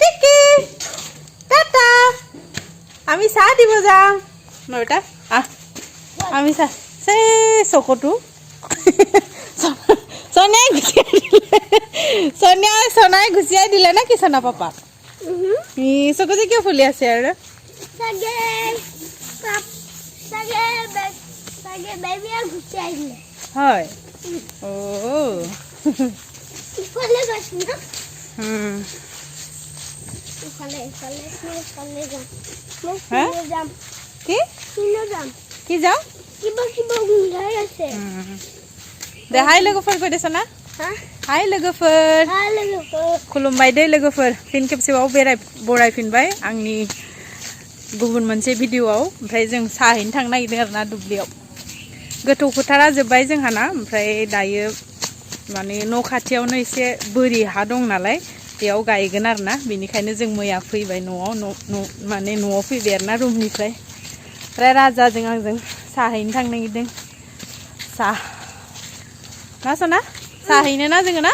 টিকি টাটা আমি চাহ দিব যাম নটা আমি চাহ সেই চকুটো সোনিয়াই গুচিয়াই দিলে সোনাই গুচিয়াই দিলে নে কি সোনা পাপা চকু যে কিয় ফুলি আছে আৰু হয় কি যাওঁ दे हाय लोगोफोर फैदो सना हाय लोगोफोर खुलुमबाय दे लोगोफोर फिन खेबसेबाव बरायफिनबाय आंनि गुबुन मोनसे भिडिअआव ओमफ्राय जों साहैनो थांनो नागिरदों आरोना दुब्लियाव गोथौ फोथारा जोब्बाय जोंहाना ओमफ्राय दायो माने न' खाथियावनो एसे बोरि हा दं नालाय बेयाव गायगोन आरोना बेनिखायनो जों मैया फैबाय न'आव माने न'आव फैबाय आरोना रुमनिफ्राय ओमफ्राय राजाजों आंजों साहैनो थांनो नागिरदों साह ना सना साहैनो ना जोङो ना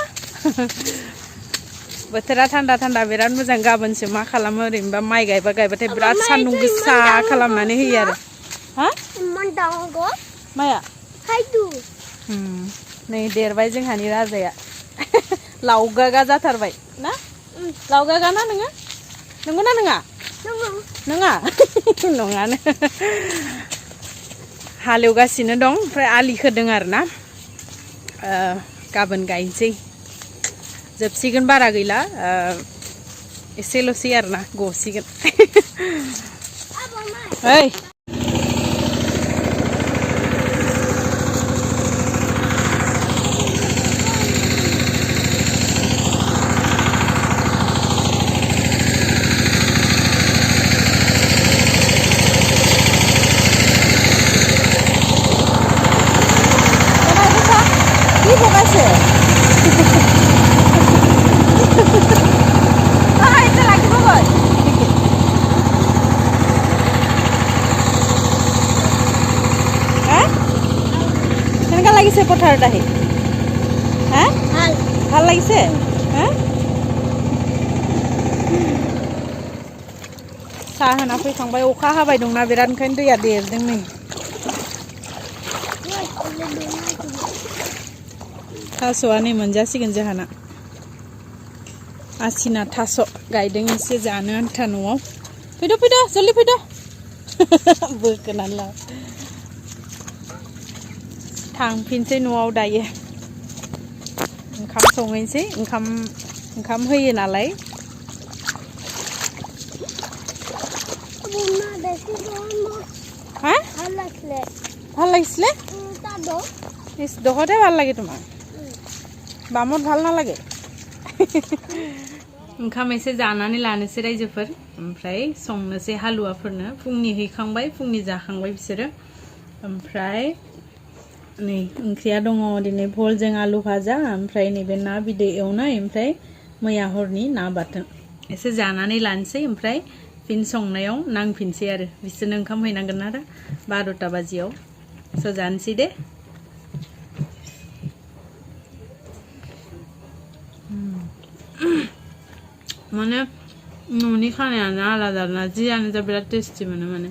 बोथोरा थान्दा थान्दा बिराद मोजां गाबोनसो मा खालामो ओरैनोबा माइ गायबाथाय बिराद सान्दुं गोसा खालामनानै होयो आरो हा माया नै देरबाय जोंहानि राजाया लावगागा जाथारबाय ना लावगागा ना नोङो नंगौना नङा नङा नङानो हालेवगासिनो दं ओमफ्राय आलि खोदों आरोना गाबोन गायनोसै जोबसिगोन बारा गैला एसेल'सै आरोना गसिगोन ओइ লাগিছে পথাৰত আহি হা ভাল লাগিছে হা साहा होना फैखांबाय अखा हाबाय दंना बिराद ओंखायनो दैया देरदों नै थास'आ नै मोनजासिगोन जोंहाना आसिना थास' गायदों एसे जानो आन्था न'आव फैदो जल्दि फैदो बोखोनानै ला थांफिनसै न'आव दायो ओंखाम संहैनोसै ओंखाम होयो नालाय ভাল লাগিছিলে দহতে ভাল লাগে তোমাৰ বামত ভাল নালাগে ओंखाम एसे जानानै लानोसै रायजोफोर ओमफ्राय संनोसै हालुवाफोरनो फुंनि हैखांबाय फुंनि जाखांबाय बिसोरो ओमफ्राय नै ओंख्रिया दङ दिनै भलजों आलु भाजा ओमफ्राय नैबे ना बिदै एवनाय ओमफ्राय मैया हरनि ना बाथोन एसे जानानै लानोसै ओमफ्राय फिन संनायाव नांफिनसै आरो बिसोरनो ओंखाम हैनांगोन आरो 12टा बाजियाव स' जानोसै दे माने न'नि खानायानो आलादा ना जियानो जा बिराद टेस्टि मोनो माने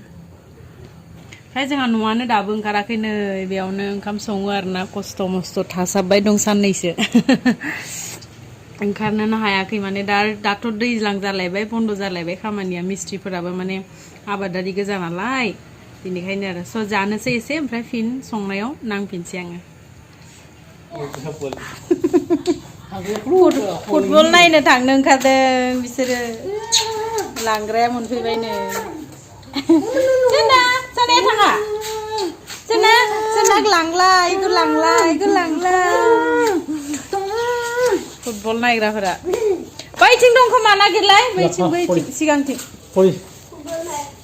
ओमफ्राय जोंहा न'आनो दाबो ओंखाराखै नै बेयावनो ओंखाम सङो आरोना खस्थ' मस्थ' थासाबबाय दं साननैसो ओंखारनोनो हायाखै माने दाथ' दैज्लां जालायबाय बन्द जालायबाय खामानिया मिस्ट्रिफोराबो माने आबादारि गोजा नालाय बेनिखायनो आरो स' जानोसै एसे ओमफ्राय फिन संनायाव नांफिनसै आङो फुटबल नायनो थांनो ओंखारदों बिसोरो लांग्राया मोनफैबायनो जोंना थाङा जोंना लांलाय फुटबल नायग्राफोरा बैथिं दं खोमा नागिरलाय बैथिं सिगांथिं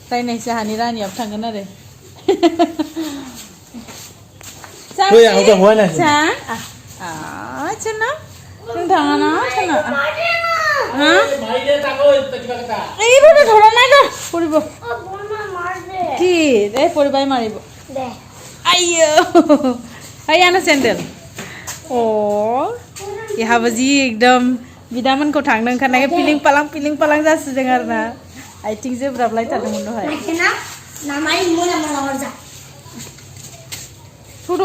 जायनाय जोंहानि रानियाबो थांगोन आरो नों थाङा ना এইবাৰ ধৰা নাই দে পৰিব কি দে পৰিবাই মাৰিব আইও আইয়ানো চেন্ডেল Oh, ich habe sie एकदम बिदामोनखौ थांनो ओंखारनायखाय पिलिं पालां जासिदों आरो ना आथिं जोब्राबलायथारदोंमोन दहाय थुद'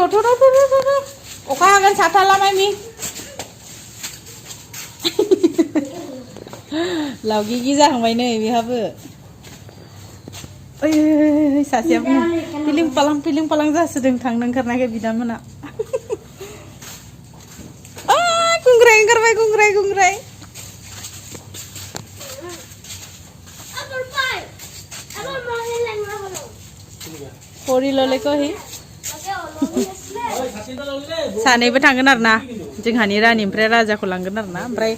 अखा हागोन साथा ला माइमि लावगिगि जाहांबाय नै बेहाबो ओइ सासेया पिलिं पालां जासिदों थांनो ओंखारनायखाय बिदामोना गुंग्राय ओंखारबाय गुंग्राय परिल'लै कहि सानैबो थांगोन आरो ना जोंहानि रानि ओमफ्राय राजाखौ लांगोन आरो ना ओमफ्राय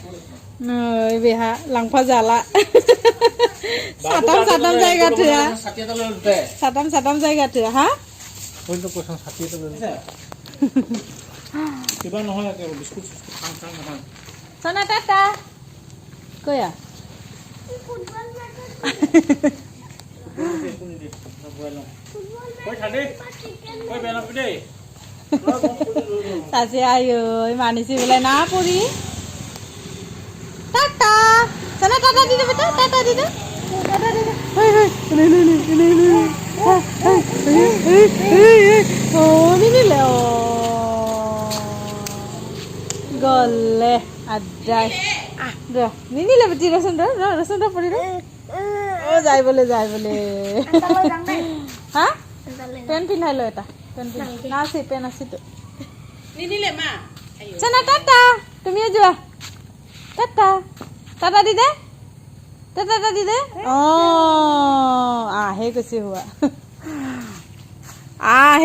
नै बेहा लांफा जाला साथाम जायगा थोआ साथाम जायगा थोआ हा sana tata kaya Sasi ayo, manis sih boleh napuri. Tata, sana tata di depan, tata di depan. Hei, ini. Oh, ini leo. Gole, ada. Dah, ini lebih di rasunda puri dah. Oh, jai boleh. Hah? Pen pin hai lo eta. Nasi pen nasi tu. Ini le ma. Sana tata, tumi aja. Tata di deh. Tata di deh. Oh, ah, he kusi hua. Ah.